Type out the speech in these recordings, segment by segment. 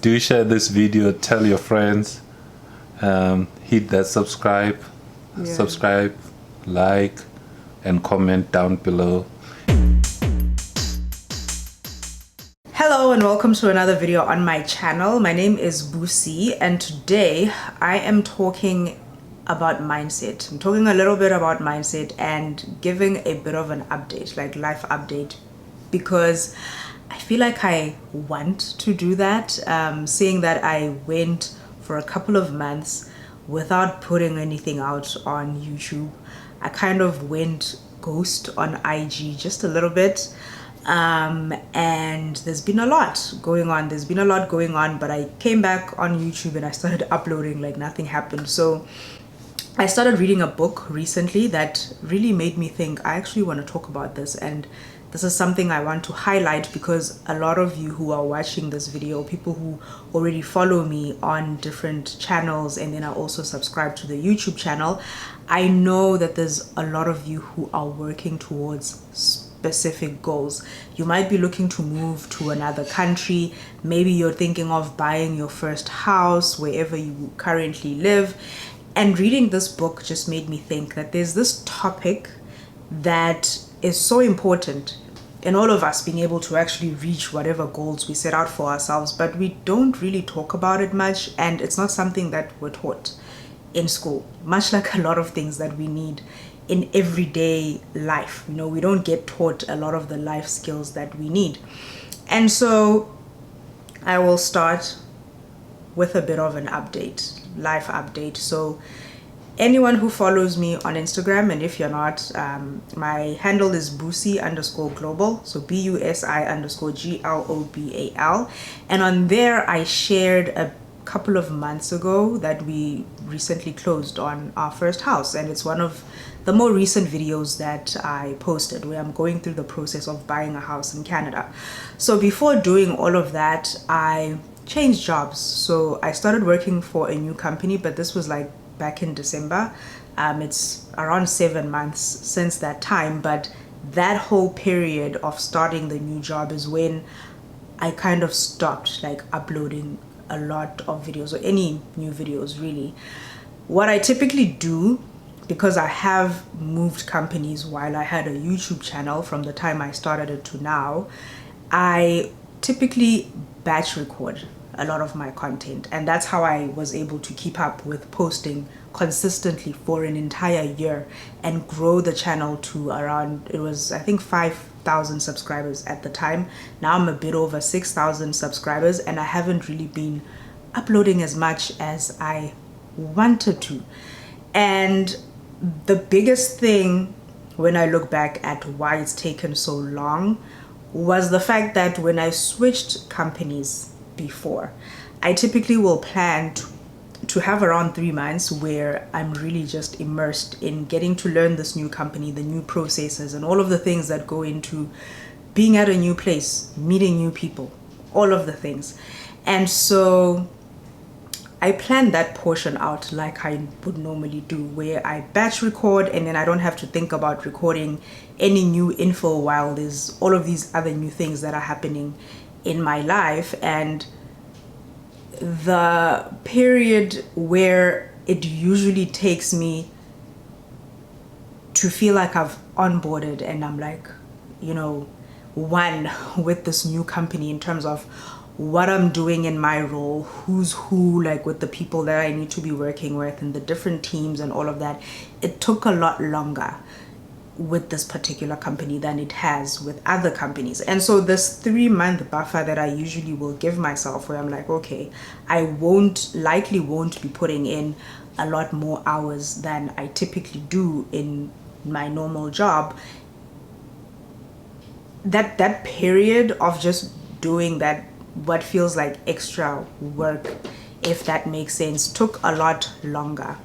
Do share this video, tell your friends, hit that subscribe, like, and comment down below. Hello and welcome to another video on my channel. My name is Busi and today I am talking about mindset. I'm talking a little bit about mindset and giving a bit of an update, like life update, because I feel like I want to do that. Seeing that I went for a couple of months without putting anything out on YouTube. I kind of went ghost on IG just a little bit. And there's been a lot going on. But I came back on YouTube and I started uploading like nothing happened. So I started reading a book recently that really made me think I actually want to talk about this, and this is something I want to highlight because a lot of you who are watching this video, people who already follow me on different channels and then are also subscribed to the YouTube channel, I know that there's a lot of you who are working towards specific goals. You might be looking to move to another country. Maybe you're thinking of buying your first house wherever you currently live. And reading this book just made me think that there's this topic that is so important in all of us being able to actually reach whatever goals we set out for ourselves, but we don't really talk about it much, and it's not something that we're taught in school, much like a lot of things that we need in everyday life. You know, we don't get taught a lot of the life skills that we need. And so I will start with a bit of an update, life update. So anyone who follows me on Instagram, and if you're not, my handle is Busi_global, so BUSI_GLOBAL, and on there I shared a couple of months ago that we recently closed on our first house, and it's one of the more recent videos that I posted where I'm going through the process of buying a house in Canada. So before doing all of that, I changed jobs. So I started working for a new company, but this was like back in December. It's around 7 months since that time, but that whole period of starting the new job is when I kind of stopped like uploading a lot of videos or any new videos really. What I typically do, because I have moved companies while I had a YouTube channel from the time I started it to now, I typically batch record a lot of my content, and that's how I was able to keep up with posting consistently for an entire year and grow the channel to around, it was I think 5,000 subscribers at the time. Now I'm a bit over 6,000 subscribers, and I haven't really been uploading as much as I wanted to. And the biggest thing when I look back at why it's taken so long was the fact that when I switched companies before, I typically will plan to have around 3 months where I'm really just immersed in getting to learn this new company, the new processes, and all of the things that go into being at a new place, meeting new people, all of the things. And so I plan that portion out like I would normally do, where I batch record and then I don't have to think about recording any new info while there's all of these other new things that are happening in my life. And the period where it usually takes me to feel like I've onboarded and I'm like, you know, one with this new company in terms of what I'm doing in my role, who's who, like with the people that I need to be working with and the different teams and all of that, it took a lot longer with this particular company than it has with other companies. And so this 3-month buffer that I usually will give myself, where I'm like, okay, I likely won't be putting in a lot more hours than I typically do in my normal job. That period of just doing that, what feels like extra work, if that makes sense, took a lot longer.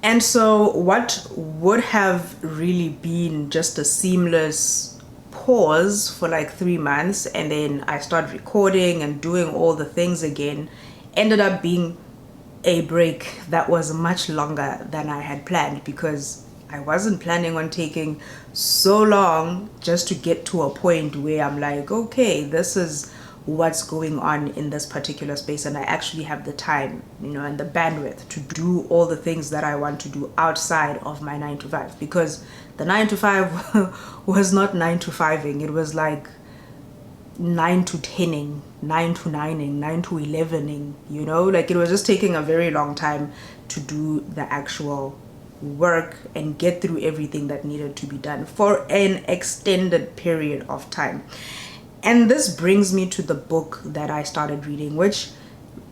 And so what would have really been just a seamless pause for like 3 months, and then I start recording and doing all the things again, ended up being a break that was much longer than I had planned, because I wasn't planning on taking so long just to get to a point where I'm like, okay, this is what's going on in this particular space, and I actually have the time, and the bandwidth to do all the things that I want to do outside of my 9 to 5. Because the 9 to 5 was not 9 to 5ing, it was like 9 to 10ing, 9 to 9ing, 9 to 11ing, like it was just taking a very long time to do the actual work and get through everything that needed to be done for an extended period of time. And this brings me to the book that I started reading, which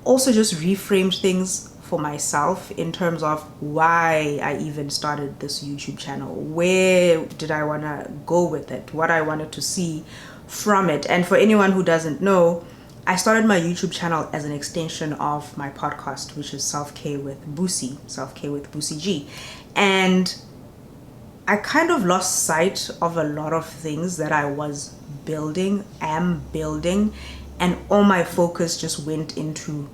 also just reframed things for myself in terms of why I even started this YouTube channel. Where did I want to go with it? What I wanted to see from it. And for anyone who doesn't know, I started my YouTube channel as an extension of my podcast, which is Self-Care with Busi, Self-Care with Busi G. And I kind of lost sight of a lot of things that I am building, and all my focus just went into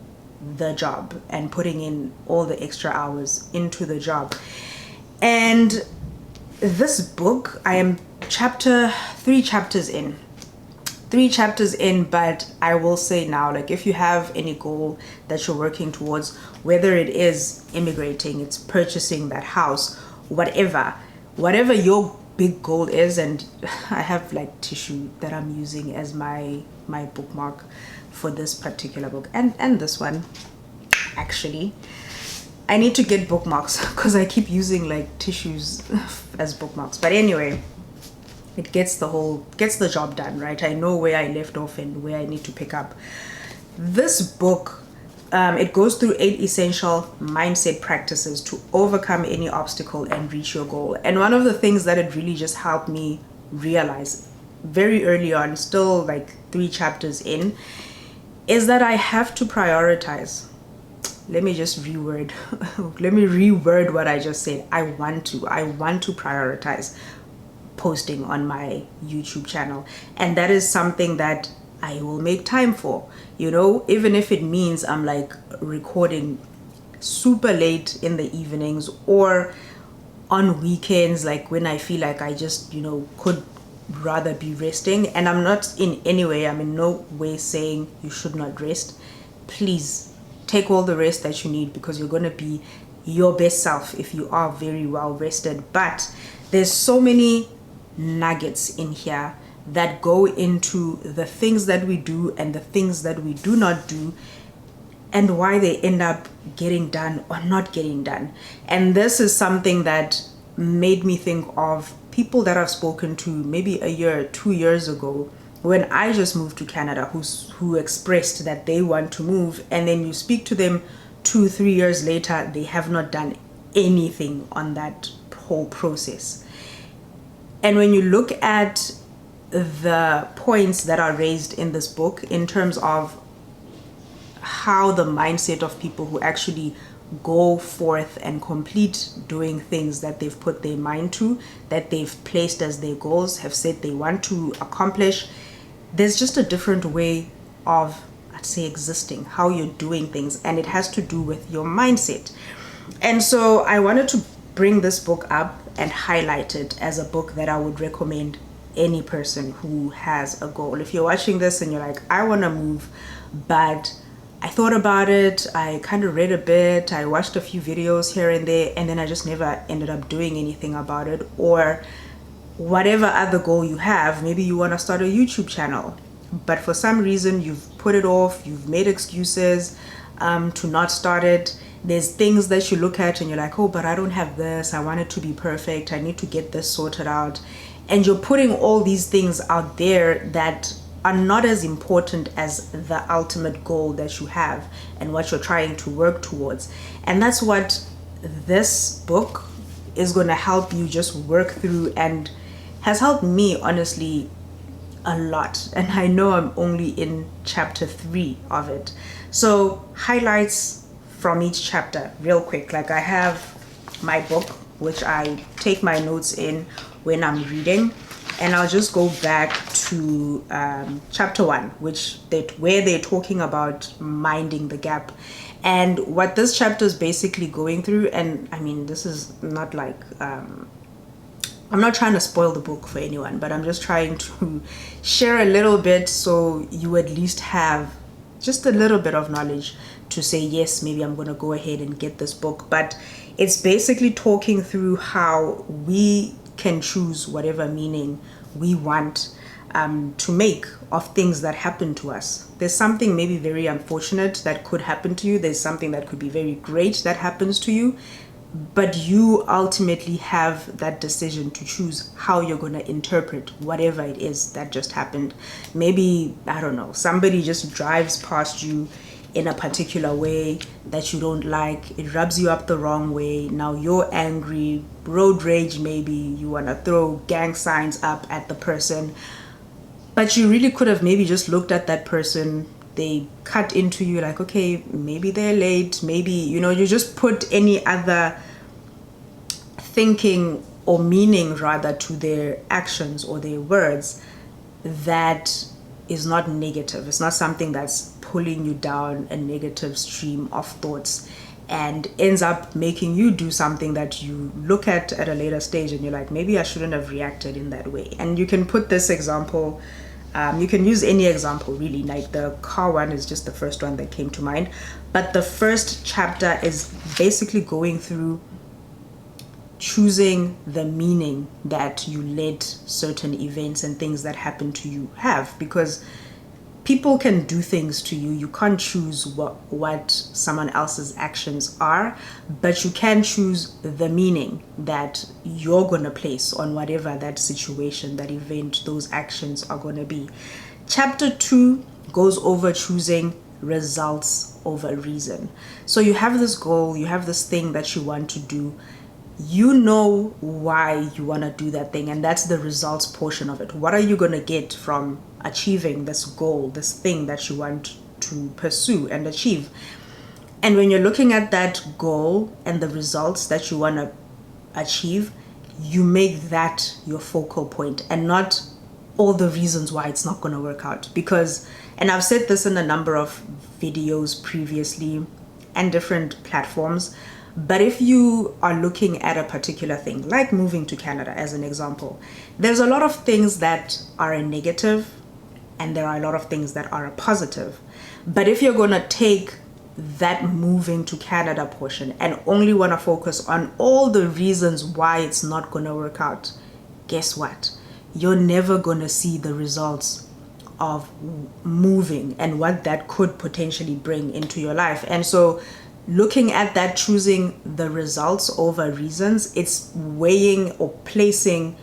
the job and putting in all the extra hours into the job. And this book, I am three chapters in, but I will say now, like, if you have any goal that you're working towards, whether it is immigrating, it's purchasing that house, whatever your big goal is, and I have like tissue that I'm using as my bookmark for this particular book, and this one, actually I need to get bookmarks because I keep using like tissues as bookmarks. But anyway, it gets the job done, right? I know where I left off and where I need to pick up. This book, it goes through 8 essential mindset practices to overcome any obstacle and reach your goal. And one of the things that it really just helped me realize very early on, still like 3 chapters in, is that I have to prioritize. Let me reword what I just said. I want to prioritize posting on my YouTube channel, and that is something that I will make time for, even if it means I'm like recording super late in the evenings or on weekends, like when I feel like I just could rather be resting. And I'm in no way saying you should not rest. Please take all the rest that you need, because you're going to be your best self if you are very well rested. But there's so many nuggets in here that go into the things that we do and the things that we do not do, and why they end up getting done or not getting done. And this is something that made me think of people that I've spoken to maybe a year, 2 years ago, when I just moved to Canada, who expressed that they want to move, and then you speak to them 2-3 years later, they have not done anything on that whole process. And when you look at the points that are raised in this book in terms of how the mindset of people who actually go forth and complete doing things that they've put their mind to, that they've placed as their goals, have said they want to accomplish, there's just a different way of, I'd say, existing, how you're doing things, and it has to do with your mindset. And so I wanted to bring this book up and highlight it as a book that I would recommend any person who has a goal. If you're watching this and you're like, I want to move, but I thought about it, I kind of read a bit, I watched a few videos here and there, and then I just never ended up doing anything about it, or whatever other goal you have, maybe you want to start a YouTube channel, but for some reason you've put it off, you've made excuses to not start it. There's things that you look at and you're like, oh, but I don't have this, I want it to be perfect, I need to get this sorted out. And you're putting all these things out there that are not as important as the ultimate goal that you have and what you're trying to work towards. And that's what this book is going to help you just work through, and has helped me honestly a lot. And I know I'm only in chapter 3 of it. So highlights from each chapter real quick. Like, I have my book, which I take my notes in when I'm reading, and I'll just go back to chapter 1, where they're talking about minding the gap. And what this chapter is basically going through, and I mean, this is not like I'm not trying to spoil the book for anyone, but I'm just trying to share a little bit so you at least have just a little bit of knowledge to say, yes, maybe I'm going to go ahead and get this book. But it's basically talking through how we can choose whatever meaning we want to make of things that happen to us. There's something maybe very unfortunate that could happen to you. There's something that could be very great that happens to you. But you ultimately have that decision to choose how you're going to interpret whatever it is that just happened. Maybe, I don't know, somebody just drives past you in a particular way that you don't like. It rubs you up the wrong way. Now you're angry, road rage maybe. You want to throw gang signs up at the person. But you really could have maybe just looked at that person. They cut into you like, okay, maybe they're late. Maybe, you just put any other thinking or meaning rather to their actions or their words that is not negative. It's not something that's pulling you down a negative stream of thoughts and ends up making you do something that you look at a later stage and you're like, maybe I shouldn't have reacted in that way. And you can put this example, you can use any example really, like the car one is just the first one that came to mind. But the first chapter is basically going through choosing the meaning that you let certain events and things that happen to you have, because people can do things to you. You can't choose what someone else's actions are, but you can choose the meaning that you're going to place on whatever that situation, that event, those actions are going to be. Chapter 2 goes over choosing results over reason. So you have this goal, you have this thing that you want to do. You know why you want to do that thing, and that's the results portion of it. What are you going to get from achieving this goal, this thing that you want to pursue and achieve? And when you're looking at that goal and the results that you want to achieve, you make that your focal point and not all the reasons why it's not going to work out. Because, and I've said this in a number of videos previously and different platforms, but if you are looking at a particular thing, like moving to Canada as an example, there's a lot of things that are a negative and there are a lot of things that are a positive. But if you're going to take that moving to Canada portion and only want to focus on all the reasons why it's not going to work out, guess what? You're never going to see the results of moving and what that could potentially bring into your life. And so looking at that, choosing the results over reasons, it's weighing or placing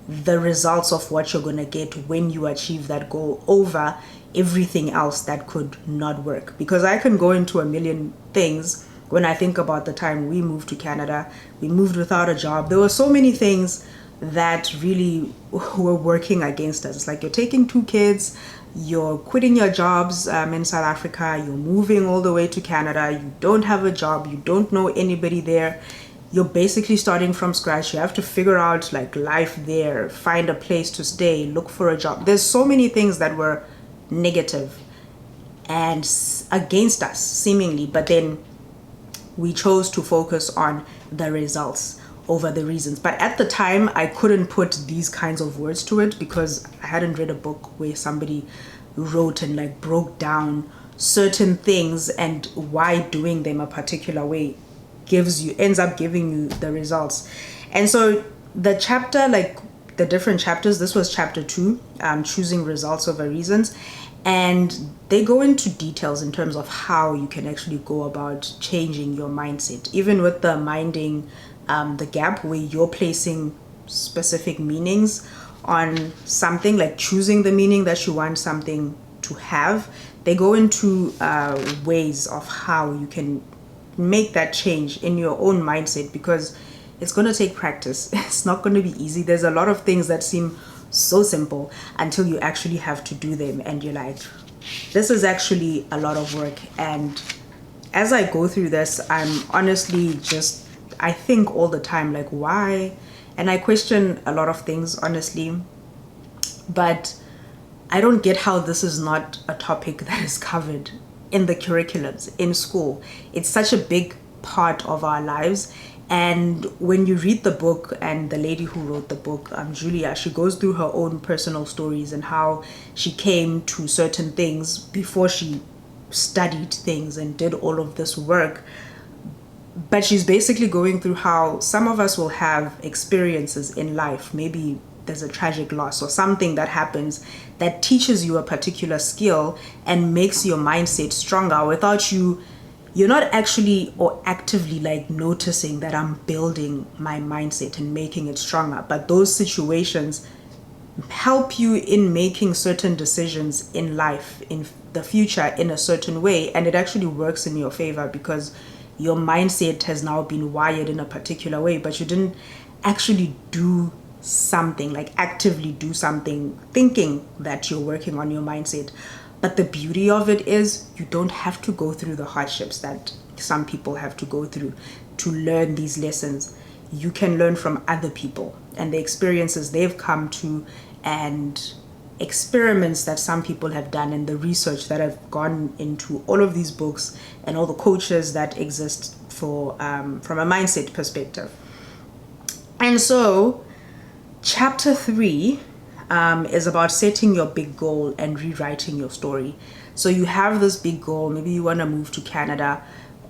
the results of what you're going to get when you achieve that goal over everything else that could not work. Because I can go into a million things when I think about the time we moved to Canada. We moved without a job. There were so many things that really were working against us. It's like you're taking 2 kids, you're quitting your jobs in South Africa, you're moving all the way to Canada, you don't have a job, you don't know anybody there, you're basically starting from scratch. You have to figure out like life there, find a place to stay, look for a job. There's so many things that were negative and against us seemingly, but then we chose to focus on the results over the reasons. But at the time, I couldn't put these kinds of words to it because I hadn't read a book where somebody wrote and like broke down certain things and why doing them a particular way ends up giving you the results. And so the chapter, like the different chapters, this was chapter 2, choosing results over reasons. And they go into details in terms of how you can actually go about changing your mindset, even with the minding the gap, where you're placing specific meanings on something, like choosing the meaning that you want something to have. They go into ways of how you can make that change in your own mindset, because it's going to take practice. It's not going to be easy. There's a lot of things that seem so simple until you actually have to do them, and you're like, this is actually a lot of work. And as I go through this, I'm honestly just, I think all the time, like, why? And I question a lot of things, honestly, but I don't get how this is not a topic that is covered in the curriculums in school. It's such a big part of our lives. And when you read the book, and the lady who wrote the book, Julia, she goes through her own personal stories and how she came to certain things before she studied things and did all of this work. But she's basically going through how some of us will have experiences in life. Maybe there's a tragic loss or something that happens that teaches you a particular skill and makes your mindset stronger without you're not actually or actively like noticing that I'm building my mindset and making it stronger. But those situations help you in making certain decisions in life, in the future, in a certain way. And it actually works in your favor because your mindset has now been wired in a particular way, but you didn't actually do something, like actively do something, thinking that you're working on your mindset. But the beauty of it is you don't have to go through the hardships that some people have to go through to learn these lessons. You can learn from other people and the experiences they've come to, and experiments that some people have done, and the research that have gone into all of these books and all the coaches that exist for from a mindset perspective. And so chapter 3 is about setting your big goal and rewriting your story. So you have this big goal, maybe you want to move to Canada,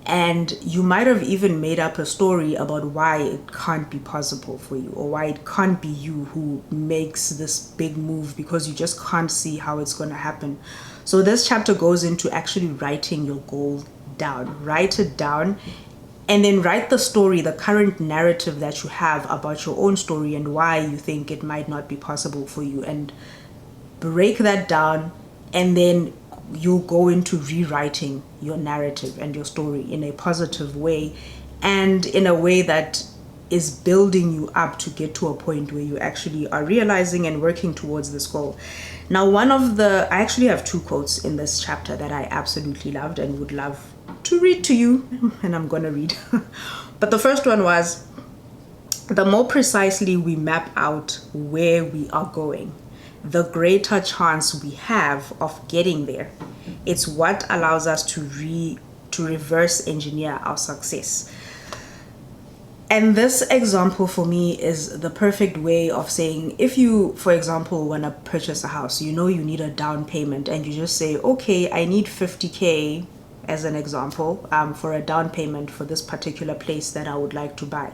and you might have even made up a story about why it can't be possible for you, or why it can't be you who makes this big move, because you just can't see how it's going to happen. So this chapter goes into actually writing your goal down. Write it down, and then write the story, the current narrative that you have about your own story and why you think it might not be possible for you, and break that down. And then you'll go into rewriting your narrative and your story in a positive way, and in a way that is building you up to get to a point where you actually are realizing and working towards this goal. Now, I actually have 2 quotes in this chapter that I absolutely loved and would love to read to you, and I'm gonna read. But the first one was, the more precisely we map out where we are going, the greater chance we have of getting there. It's what allows us to reverse engineer our success. And this example for me is the perfect way of saying, if you, for example, want to purchase a house, you know you need a down payment, and you just say, okay, I need 50K as an example for a down payment for this particular place that I would like to buy.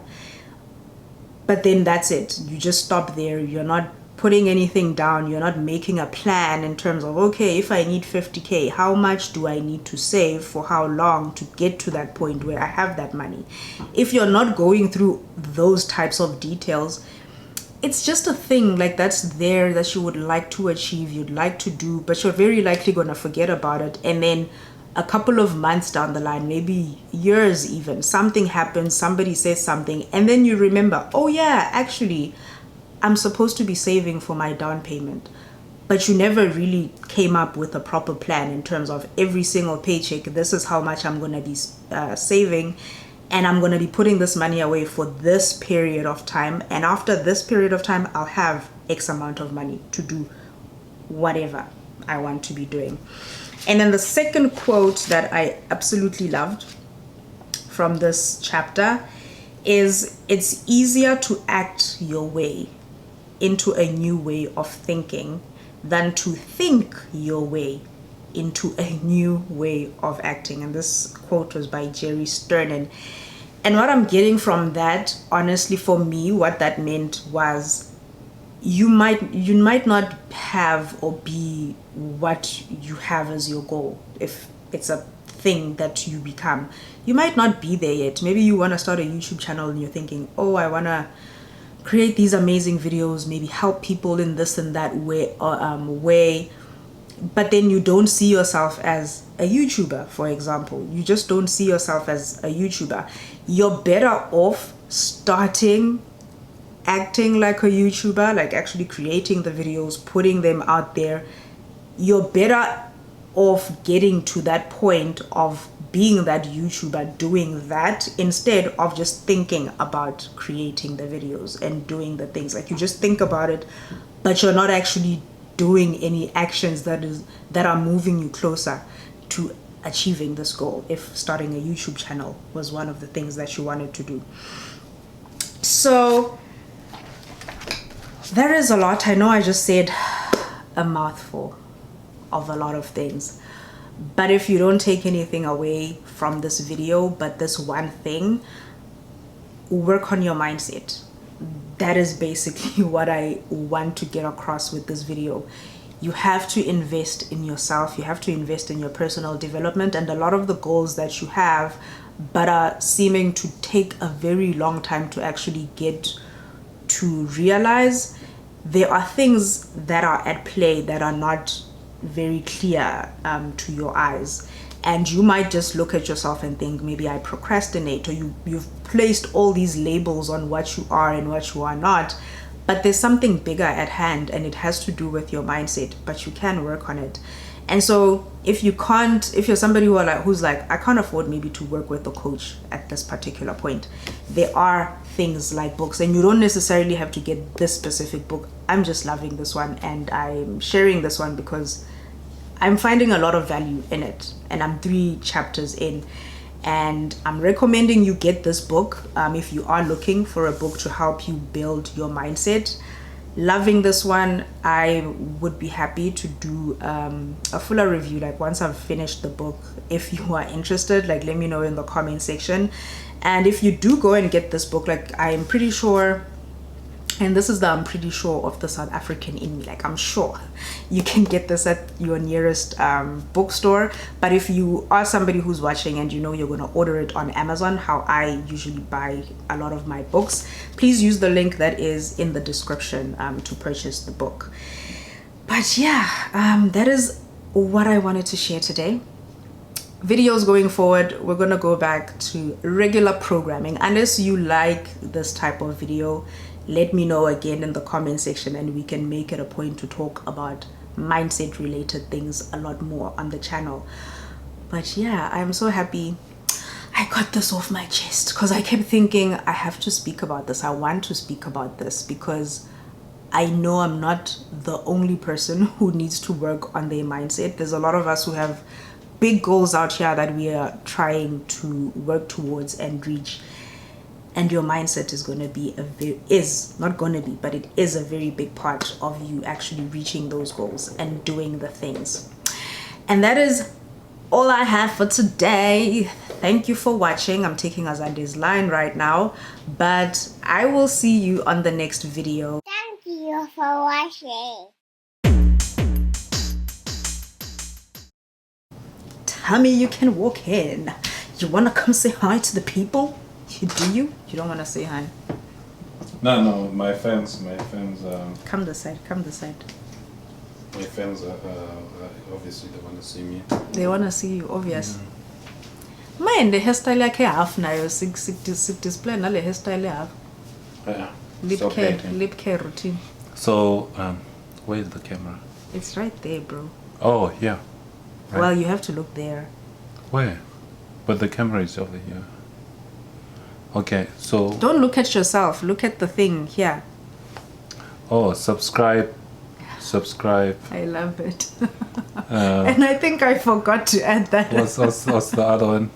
But then that's it. You just stop there. You're not putting anything down. You're not making a plan in terms of, okay, if I need 50K, how much do I need to save for how long to get to that point where I have that money? If you're not going through those types of details, it's just a thing like that's there that you would like to achieve, you'd like to do, but you're very likely going to forget about it. And then a couple of months down the line, maybe years even, something happens, somebody says something, and then you remember, oh yeah, actually, I'm supposed to be saving for my down payment. But you never really came up with a proper plan in terms of every single paycheck, this is how much I'm going to be saving, and I'm going to be putting this money away for this period of time. And after this period of time, I'll have X amount of money to do whatever I want to be doing. And then the second quote that I absolutely loved from this chapter is, it's easier to act your way into a new way of thinking than to think your way into a new way of acting. And this quote was by Jerry Sternin. And what I'm getting from that, honestly, for me, what that meant was you might not have or be what you have as your goal. If it's a thing that you become, you might not be there yet. Maybe you want to start a YouTube channel and you're thinking, oh, I want to create these amazing videos, maybe help people in this and that way, but then you don't see yourself as a YouTuber, for example. You just don't see yourself as a YouTuber. You're better off starting acting like a YouTuber, like actually creating the videos, putting them out there. You're better off getting to that point of being that YouTuber, doing that, instead of just thinking about creating the videos and doing the things. Like, you just think about it, but you're not actually doing any actions that are moving you closer to achieving this goal, if starting a YouTube channel was one of the things that you wanted to do. So there is a lot. I know I just said a mouthful of a lot of things, but if you don't take anything away from this video but this one thing, work on your mindset. That is basically what I want to get across with this video. You have to invest in yourself. You have to invest in your personal development, and a lot of the goals that you have but are seeming to take a very long time to actually get to realize, there are things that are at play that are not very clear to your eyes, and you might just look at yourself and think, maybe I procrastinate, or you've placed all these labels on what you are and what you are not. But there's something bigger at hand, and it has to do with your mindset, but you can work on it. And so if you're somebody who's like, I can't afford maybe to work with a coach at this particular point, there are things like books, and you don't necessarily have to get this specific book. I'm just loving this one, and I'm sharing this one because I'm finding a lot of value in it, and I'm 3 chapters in. And I'm recommending you get this book if you are looking for a book to help you build your mindset. Loving this one. I would be happy to do a fuller review, like once I've finished the book. If you are interested, like, let me know in the comment section. And if you do go and get this book, like, I'm pretty sure, and this is the I'm pretty sure of the South African in me, like, I'm sure you can get this at your nearest bookstore. But if you are somebody who's watching and you know you're going to order it on Amazon, how I usually buy a lot of my books, please use the link that is in the description to purchase the book. But yeah, that is what I wanted to share today. Videos going forward, we're going to go back to regular programming. Unless you like this type of video, let me know again in the comment section, and we can make it a point to talk about mindset related things a lot more on the channel. But yeah, I'm so happy I got this off my chest, because I kept thinking I have to speak about this. I want to speak about this because I know I'm not the only person who needs to work on their mindset. There's a lot of us who have big goals out here that we are trying to work towards and reach. And your mindset is going to be but it is a very big part of you actually reaching those goals and doing the things. And that is all I have for today. Thank you for watching. I'm taking Azande's line right now, but I will see you on the next video. Thank you for watching. Tammy, you can walk in. You want to come say hi to the people? Do you? You don't want to say hi? No, my fans. Come this side. My fans obviously they want to see me. They want to see you, obvious. Mine, the hairstyle like half now. Six display na le hairstyle half. Yeah. Lip care routine. So, where's the camera? It's right there, bro. Oh yeah. Right. Well, you have to look there. Where? But the camera is over here. Okay, so Don't look at yourself. Look at the thing here. oh, subscribe. I love it. And I think I forgot to add that. What's the other one?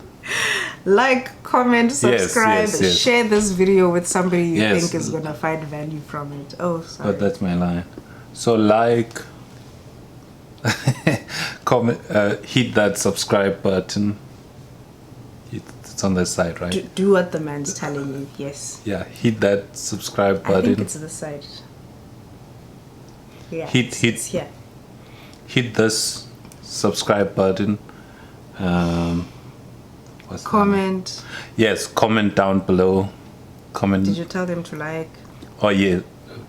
Like, comment, subscribe, yes. share this video with somebody you Yes. think is gonna find value from it. Oh, sorry. But that's my line. So like, comment, hit that subscribe button. It's on the side, right? Do what the man's telling you. Yes. Yeah, hit that subscribe I button. think it's this side. Yeah. Hit it's here. Hit this subscribe button. What's the Comment. name? Yes, comment down below. Comment. Did you tell them to like? Oh yeah.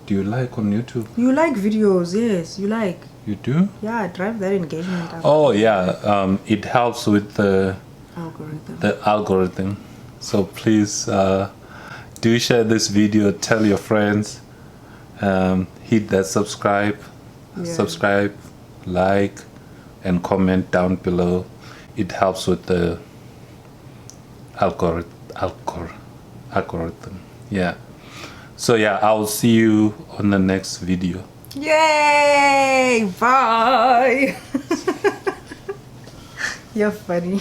Do you like on YouTube? You like videos, yes. You like. You do? Yeah, drive that engagement up. Oh yeah. It helps with the Algorithm. So please do share this video. Tell your friends. Hit that subscribe, like, and comment down below. It helps with the algorithm. Yeah. So yeah, I'll see you on the next video. Yay! Bye! You're funny.